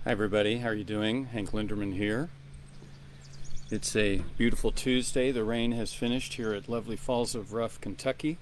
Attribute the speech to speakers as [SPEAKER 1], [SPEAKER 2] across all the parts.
[SPEAKER 1] Hi everybody, how are you doing? Hank Linderman here. It's a beautiful Tuesday. The rain has finished here at lovely Falls of Rough, Kentucky.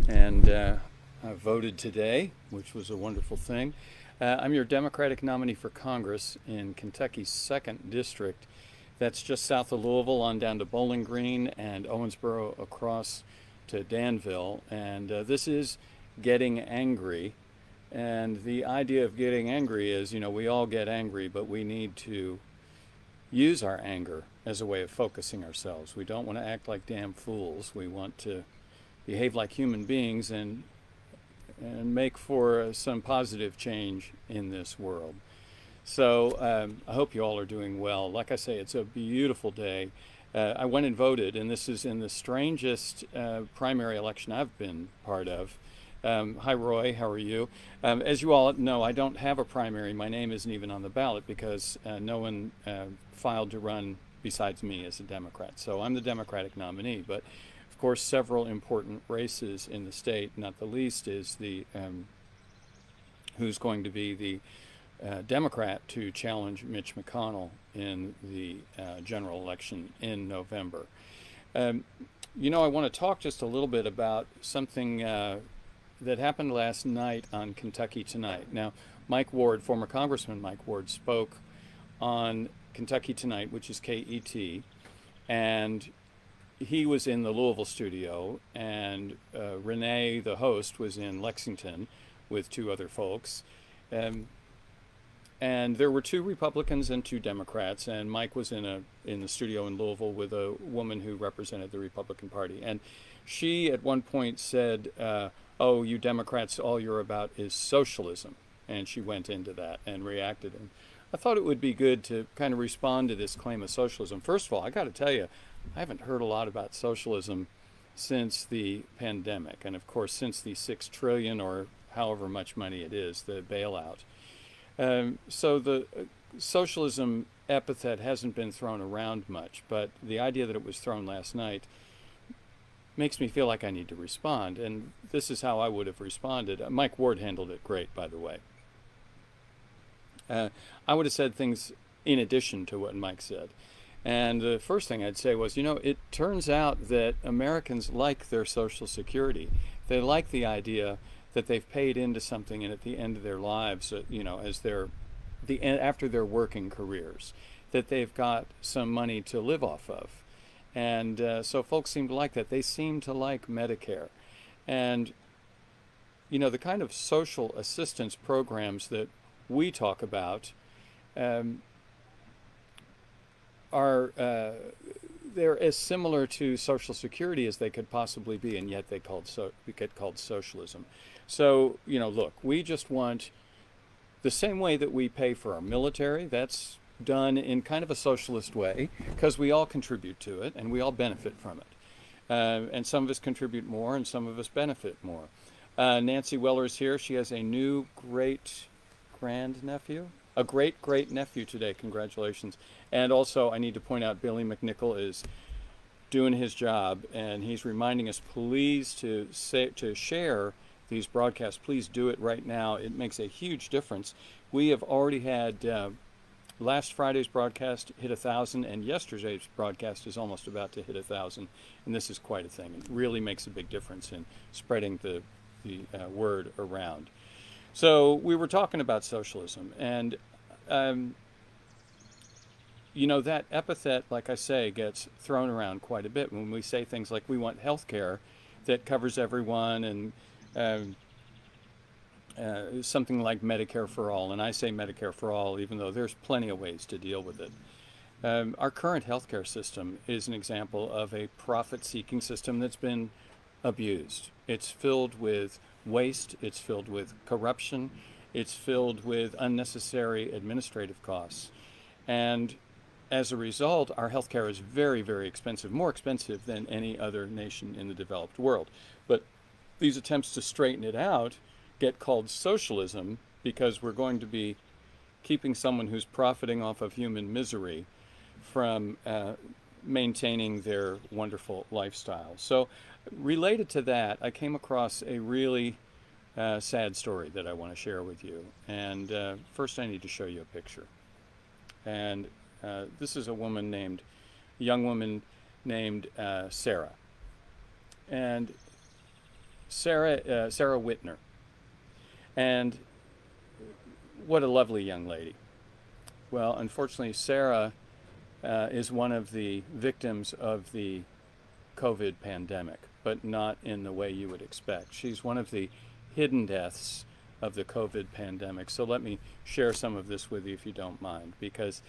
[SPEAKER 1] And I voted today, which was a wonderful thing. I'm your Democratic nominee for Congress in Kentucky's 2nd District. That's just south of Louisville on down to Bowling Green and Owensboro across to Danville. And this is getting angry. And the idea of getting angry is, we all get angry, but we need to use our anger as a way of focusing ourselves. We don't want to act like damn fools. We want to behave like human beings and make for some positive change in this world. So I hope you all are doing well. Like I say, it's a beautiful day. I went and voted, and this is in the strangest primary election I've been part of. Hi Roy, how are you? As you all know, I don't have a primary. My name isn't even on the ballot because no one filed to run besides me as a Democrat. So I'm the Democratic nominee. But of course, several important races in the state, not the least is the who's going to be the Democrat to challenge Mitch McConnell in the general election in November. I want to talk just a little bit about something that happened last night on Kentucky Tonight. Now, Mike Ward, former Congressman Mike Ward, spoke on Kentucky Tonight, which is KET, and he was in the Louisville studio, and Renee, the host, was in Lexington with two other folks. And there were two Republicans and two Democrats, and Mike was in the studio in Louisville with a woman who represented the Republican Party. And she at one point said, oh, you Democrats, all you're about is socialism. And she went into that and reacted. And I thought it would be good to kind of respond to this claim of socialism. First of all, I got to tell you, I haven't heard a lot about socialism since the pandemic. And of course, since the $6 trillion or however much money it is, the bailout. So the socialism epithet hasn't been thrown around much, but the idea that it was thrown last night makes me feel like I need to respond, and this is how I would have responded. Mike Ward handled it great, by the way. I would have said things in addition to what Mike said. And the first thing I'd say was, it turns out that Americans like their Social Security. They like the idea that they've paid into something, and at the end of their lives, after their working careers, that they've got some money to live off of. And so folks seem to like that. They seem to like Medicare. And, the kind of social assistance programs that we talk about they're as similar to Social Security as they could possibly be, and yet they get called socialism. So, look, we just want the same way that we pay for our military. That's done in kind of a socialist way because we all contribute to it and we all benefit from it. And some of us contribute more and some of us benefit more. Nancy Weller's here. She has a new great-grandnephew. A great-great-nephew today. Congratulations. And also, I need to point out Billy McNichol is doing his job, and he's reminding us, please, to share these broadcasts. Please do it right now. It makes a huge difference. We have already had last Friday's broadcast hit 1,000, and yesterday's broadcast is almost about to hit 1,000, and this is quite a thing. It really makes a big difference in spreading the word around. So we were talking about socialism, and that epithet, like I say, gets thrown around quite a bit when we say things like we want health care that covers everyone, and something like Medicare for all. And I say Medicare for all even though there's plenty of ways to deal with it. Our current healthcare system is an example of a profit-seeking system that's been abused. It's filled with waste, it's filled with corruption, it's filled with unnecessary administrative costs. And as a result, our healthcare is very, very expensive, more expensive than any other nation in the developed world. But these attempts to straighten it out get called socialism because we're going to be keeping someone who's profiting off of human misery from maintaining their wonderful lifestyle. So related to that, I came across a really sad story that I want to share with you. And first I need to show you a picture. And this is a young woman named Sarah. And Sarah Whitner. And what a lovely young lady. Well, unfortunately, Sarah is one of the victims of the COVID pandemic, but not in the way you would expect. She's one of the hidden deaths of the COVID pandemic. So let me share some of this with you if you don't mind, because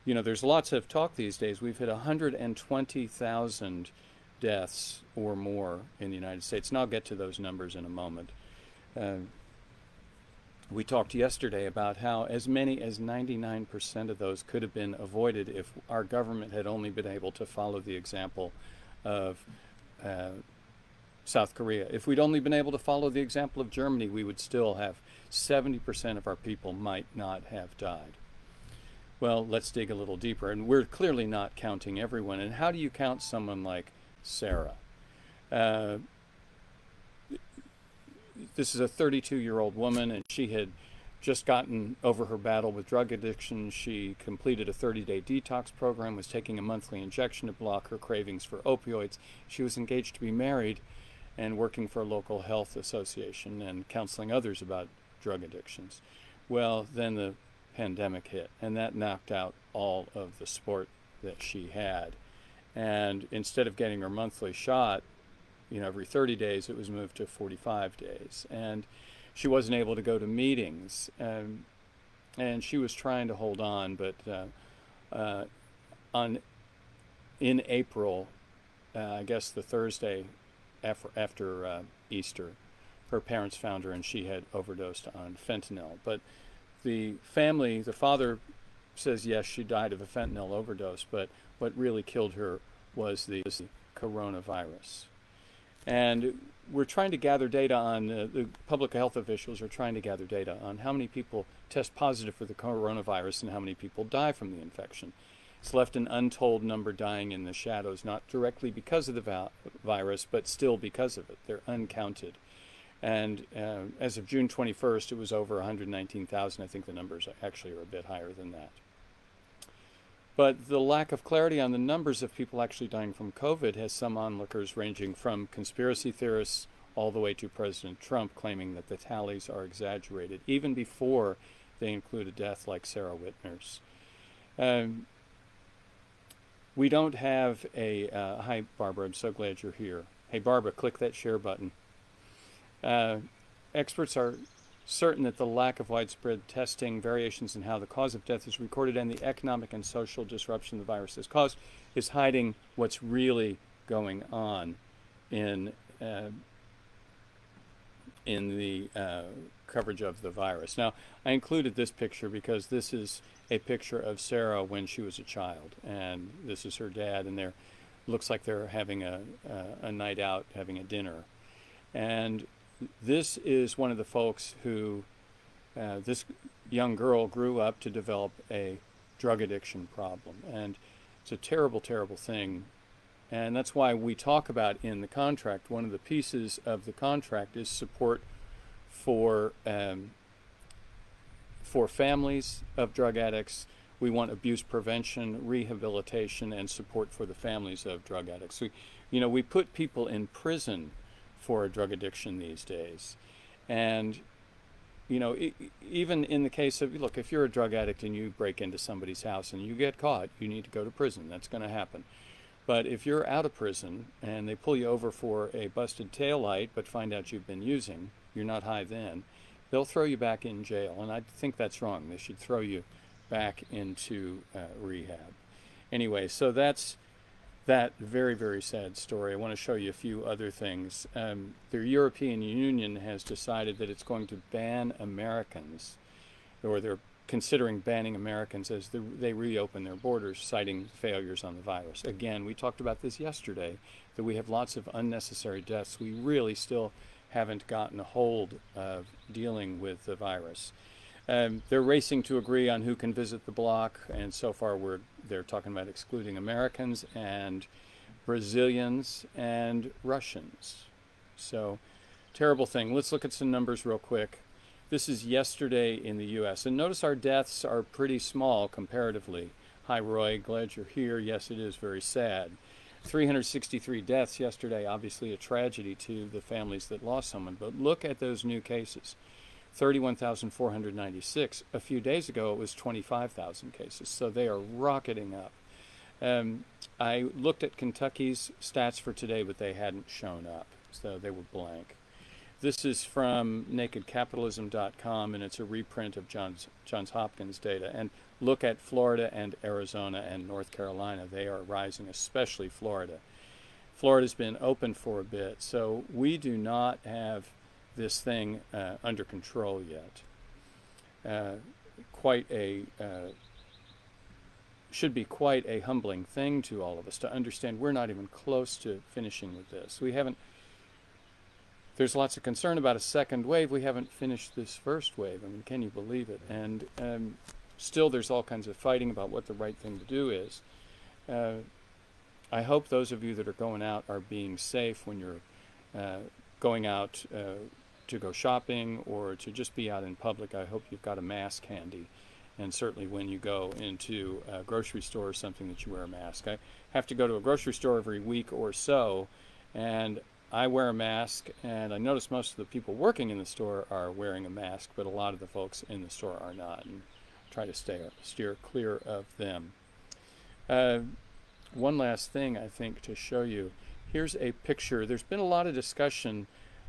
[SPEAKER 1] you know there's lots of talk these days. We've hit 120,000 deaths or more in the United States, and I'll get to those numbers in a moment. We talked yesterday about how as many as 99% of those could have been avoided if our government had only been able to follow the example of South Korea. If we'd only been able to follow the example of Germany, we would still have 70% of our people might not have died. Well, let's dig a little deeper. And we're clearly not counting everyone. And how do you count someone like Sarah? This is a 32-year-old woman, and she had just gotten over her battle with drug addiction. She completed a 30-day detox program, was taking a monthly injection to block her cravings for opioids. She was engaged to be married and working for a local health association and counseling others about drug addictions. Well, then the pandemic hit, and that knocked out all of the support that she had. And instead of getting her monthly shot, every 30 days, it was moved to 45 days. And she wasn't able to go to meetings. And she was trying to hold on, but in April, I guess the Thursday after Easter, her parents found her and she had overdosed on fentanyl. But the father says, yes, she died of a fentanyl overdose, but what really killed her was the coronavirus. And we're trying to gather data on, the public health officials are trying to gather data on how many people test positive for the coronavirus and how many people die from the infection. It's left an untold number dying in the shadows, not directly because of the virus, but still because of it. They're uncounted. And as of June 21st, it was over 119,000. I think the numbers actually are a bit higher than that. But the lack of clarity on the numbers of people actually dying from COVID has some onlookers, ranging from conspiracy theorists all the way to President Trump, claiming that the tallies are exaggerated, even before they include a death like Sarah Whitner's. We don't have hi Barbara, I'm so glad you're here. Hey Barbara, click that share button. Experts are certain that the lack of widespread testing, variations in how the cause of death is recorded, and the economic and social disruption the virus has caused is hiding what's really going on in the coverage of the virus. Now, I included this picture because this is a picture of Sarah when she was a child, and this is her dad, and looks like they're having a night out, having a dinner. And this is one of the folks who, this young girl grew up to develop a drug addiction problem. And it's a terrible, terrible thing. And that's why we talk about in the contract, one of the pieces of the contract is support for families of drug addicts. We want abuse prevention, rehabilitation, and support for the families of drug addicts. We put people in prison for a drug addiction these days. And, even in the case of, look, if you're a drug addict and you break into somebody's house and you get caught, you need to go to prison. That's going to happen. But if you're out of prison and they pull you over for a busted taillight but find out you've been using, you're not high then, they'll throw you back in jail. And I think that's wrong. They should throw you back into rehab. Anyway, so that's that very, very sad story. I want to show you a few other things. The European Union has decided that it's going to ban Americans, or they're considering banning Americans as they reopen their borders, citing failures on the virus. Again, we talked about this yesterday, that we have lots of unnecessary deaths. We really still haven't gotten a hold of dealing with the virus. They're racing to agree on who can visit the bloc, and so far they're talking about excluding Americans and Brazilians and Russians. So Terrible thing. Let's look at some numbers real quick. This is yesterday in the U.S. And notice our deaths are pretty small comparatively. Hi, Roy. Glad you're here. Yes, it is very sad. 363 deaths yesterday, obviously a tragedy to the families that lost someone. But look at those new cases. 31,496. A few days ago, it was 25,000 cases. So they are rocketing up. I looked at Kentucky's stats for today, but they hadn't shown up. So they were blank. This is from nakedcapitalism.com, and it's a reprint of Johns Hopkins data. And look at Florida and Arizona and North Carolina. They are rising, especially Florida. Florida's been open for a bit, so we do not have this thing under control yet. Should be quite a humbling thing to all of us to understand we're not even close to finishing with this. There's lots of concern about a second wave. We haven't finished this first wave. I mean, can you believe it? And still there's all kinds of fighting about what the right thing to do is. I hope those of you that are going out are being safe when you're going out to go shopping or to just be out in public. I hope you've got a mask handy. And certainly when you go into a grocery store or something, that you wear a mask. I have to go to a grocery store every week or so, and I wear a mask, and I notice most of the people working in the store are wearing a mask, but a lot of the folks in the store are not, and try to steer clear of them. One last thing, I think, to show you. Here's a picture. There's been a lot of discussion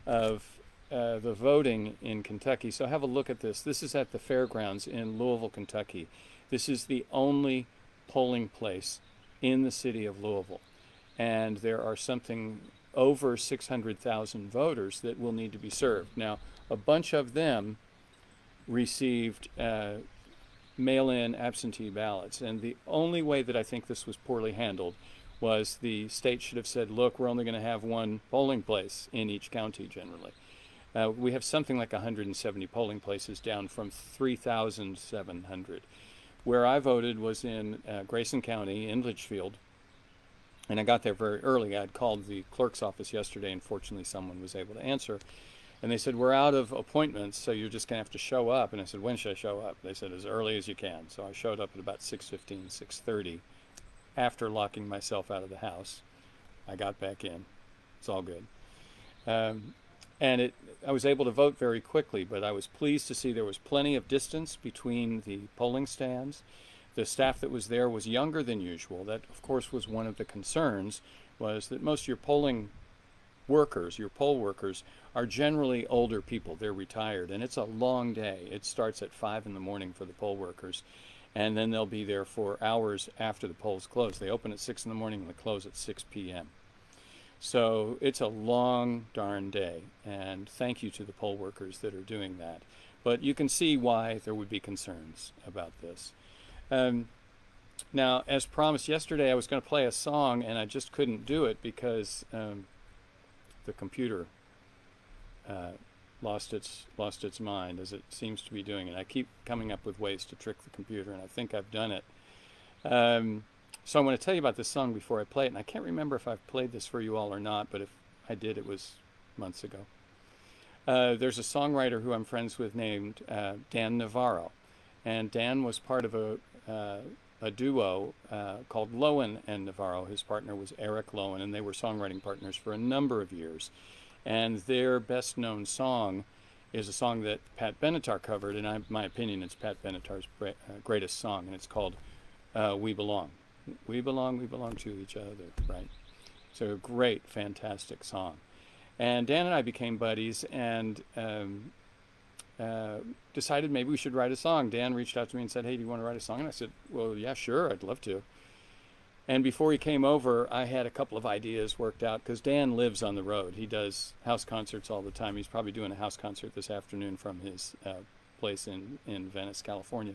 [SPEAKER 1] of the voting in Kentucky, so have a look at this. This is at the fairgrounds in Louisville, Kentucky. This is the only polling place in the city of Louisville, and there are something over 600,000 voters that will need to be served. Now, a bunch of them received mail-in absentee ballots, and the only way that I think this was poorly handled was the state should have said, look, we're only going to have one polling place in each county generally. We have something like 170 polling places, down from 3,700. Where I voted was in Grayson County in Litchfield, and I got there very early. I had called the clerk's office yesterday, and fortunately someone was able to answer. And they said, we're out of appointments, so you're just going to have to show up. And I said, when should I show up? They said, as early as you can. So I showed up at about 6:15, 6:30. After locking myself out of the house, I got back in. It's all good. I was able to vote very quickly, but I was pleased to see there was plenty of distance between the polling stands. The staff that was there was younger than usual. That, of course, was one of the concerns, was that most of your polling workers, your poll workers, are generally older people. They're retired, and it's a long day. It starts at 5 in the morning for the poll workers, and then they'll be there for hours after the polls close. They open at 6 in the morning and they close at 6 p.m. So it's a long darn day, and thank you to the poll workers that are doing that. But you can see why there would be concerns about this. Now, as promised yesterday, I was going to play a song, and I just couldn't do it because the computer lost its mind, as it seems to be doing. And I keep coming up with ways to trick the computer, and I think I've done it. So I want to tell you about this song before I play it, and I can't remember if I've played this for you all or not, but if I did, it was months ago. There's a songwriter who I'm friends with named Dan Navarro, and Dan was part of a duo called Lowen and Navarro. His partner was Eric Lowen, and they were songwriting partners for a number of years. And their best-known song is a song that Pat Benatar covered, and in my opinion, it's Pat Benatar's greatest song, and it's called We Belong. We belong to each other, right? So a great, fantastic song. And Dan and I became buddies and decided maybe we should write a song. Dan reached out to me and said, hey, do you want to write a song? And I said, well, yeah, sure, I'd love to. And before he came over, I had a couple of ideas worked out, because Dan lives on the road. He does house concerts all the time. He's probably doing a house concert this afternoon from his place in Venice, California.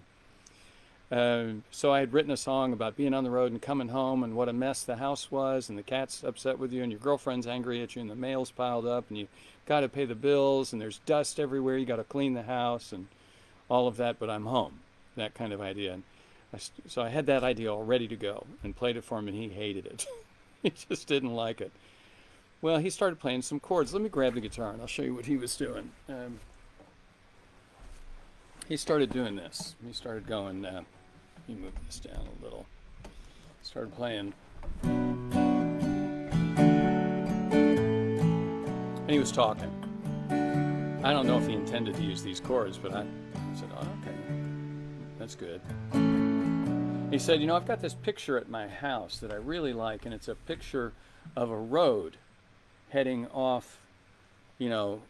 [SPEAKER 1] So I had written a song about being on the road and coming home and what a mess the house was, and the cat's upset with you, and your girlfriend's angry at you, and the mail's piled up, and you got to pay the bills, and there's dust everywhere, you got to clean the house, and all of that, but I'm home, that kind of idea. And so I had that idea all ready to go and played it for him, and he hated it. He just didn't like it. Well, he started playing some chords. Let me grab the guitar and I'll show you what he was doing. He started doing this. He started going, let me move this down a little. Started playing. And he was talking. I don't know if he intended to use these chords, but I said, oh, okay, that's good. He said, you know, I've got this picture at my house that I really like, and it's a picture of a road heading off, you know,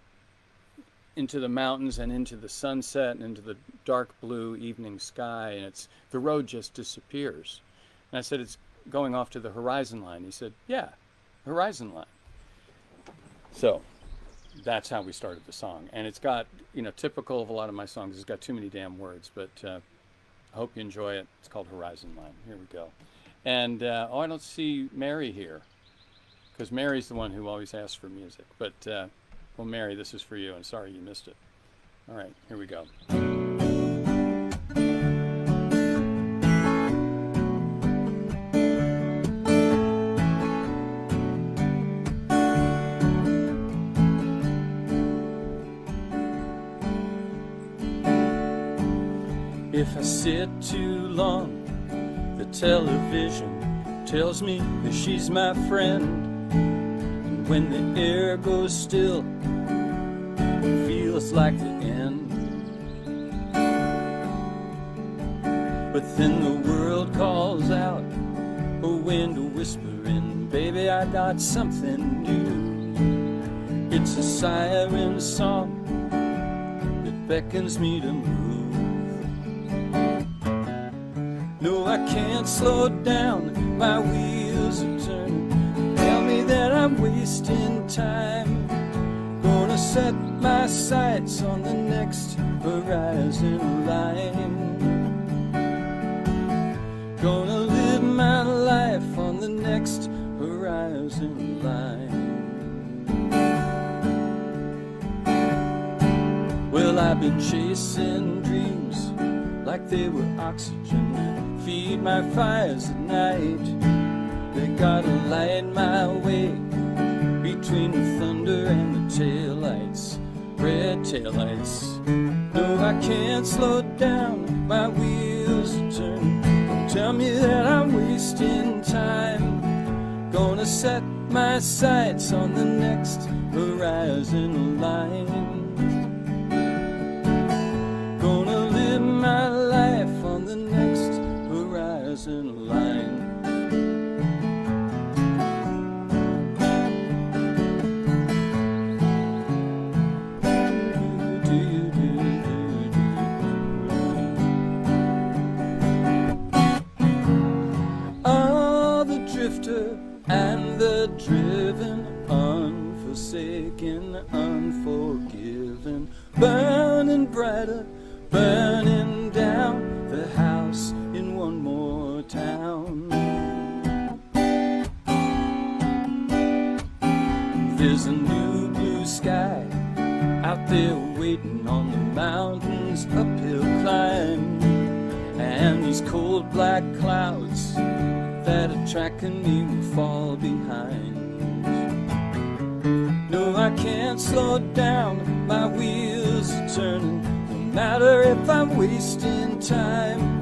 [SPEAKER 1] into the mountains and into the sunset and into the dark blue evening sky, and the road just disappears. And I said, it's going off to the horizon line. He said, yeah, horizon line. So that's how we started the song. And it's got, you know, typical of a lot of my songs, it's got too many damn words, but I hope you enjoy it. It's called Horizon Line. Here we go. And, oh, I don't see Mary here, because Mary's the one who always asks for music. But, well, Mary, this is for you, and sorry you missed it. All right, here we go. If I sit too long, the television tells me that she's my friend. And when the air goes still, it feels like the end. But then the world calls out, a wind whispering, baby, I got something new. It's a siren song that beckons me to move. No, I can't slow down, my wheels are turning. Tell me that I'm wasting time. Gonna set my sights on the next horizon line. Gonna live my life on the next horizon line. Well, I've been chasing dreams like they were oxygen. Feed my fires at night. They gotta light my way between the thunder and the taillights, red taillights. No, I can't slow down, my wheels are turning. Don't tell me that I'm wasting time. Gonna set my sights on the next horizon line. Gonna live my life on the next horizon line. Oh, the drifter and the driven, unforsaken, unforgiven, burning brighter, burning down the house in one more town. There's a new blue sky out there waiting on the mountain's uphill climb, and these cold black clouds that are tracking me will fall behind. No, I can't slow down, my wheels are turning. No matter if I'm wasting time,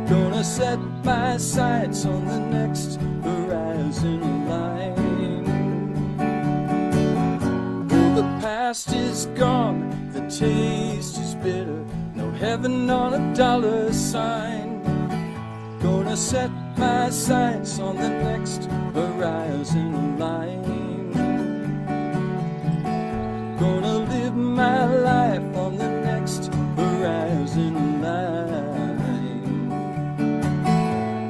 [SPEAKER 1] gonna set my sights on the next horizon line. Oh, the past is gone, the taste is bitter, no heaven on a dollar sign. Gonna set my sights on the next horizon line. Gonna live my life on the next horizon line.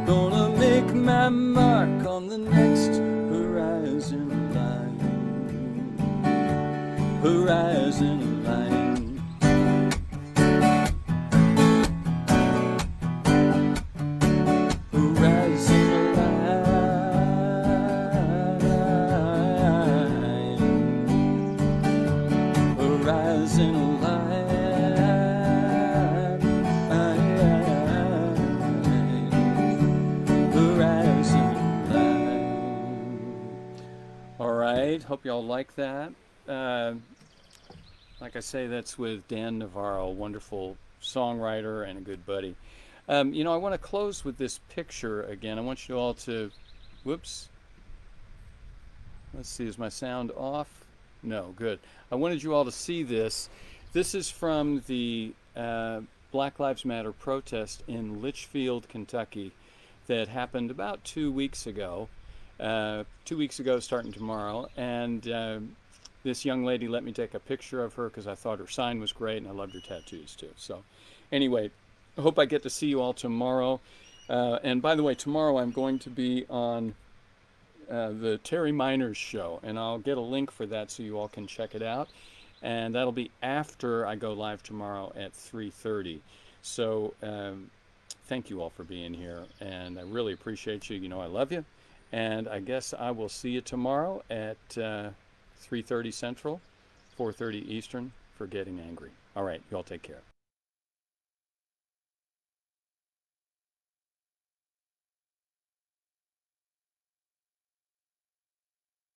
[SPEAKER 1] Gonna make my mark on the next horizon line. Horizon line. right. Hope y'all like that. Like I say, that's with Dan Navarro, wonderful songwriter and a good buddy. You know, I want to close with this picture again. I want you all to, whoops. Let's see, is my sound off? No, good. I wanted you all to see this. This is from the Black Lives Matter protest in Litchfield, Kentucky that happened about 2 weeks ago. 2 weeks ago, starting tomorrow. And this young lady let me take a picture of her because I thought her sign was great and I loved her tattoos too. So anyway, I hope I get to see you all tomorrow. And by the way, tomorrow I'm going to be on the Terry Miners show, and I'll get a link for that so you all can check it out. And that'll be after I go live tomorrow at 3:30. So thank you all for being here, and I really appreciate you. You know I love you. And I guess I will see you tomorrow at 3:30 Central, 4:30 Eastern for Getting Angry. All right, you all take care.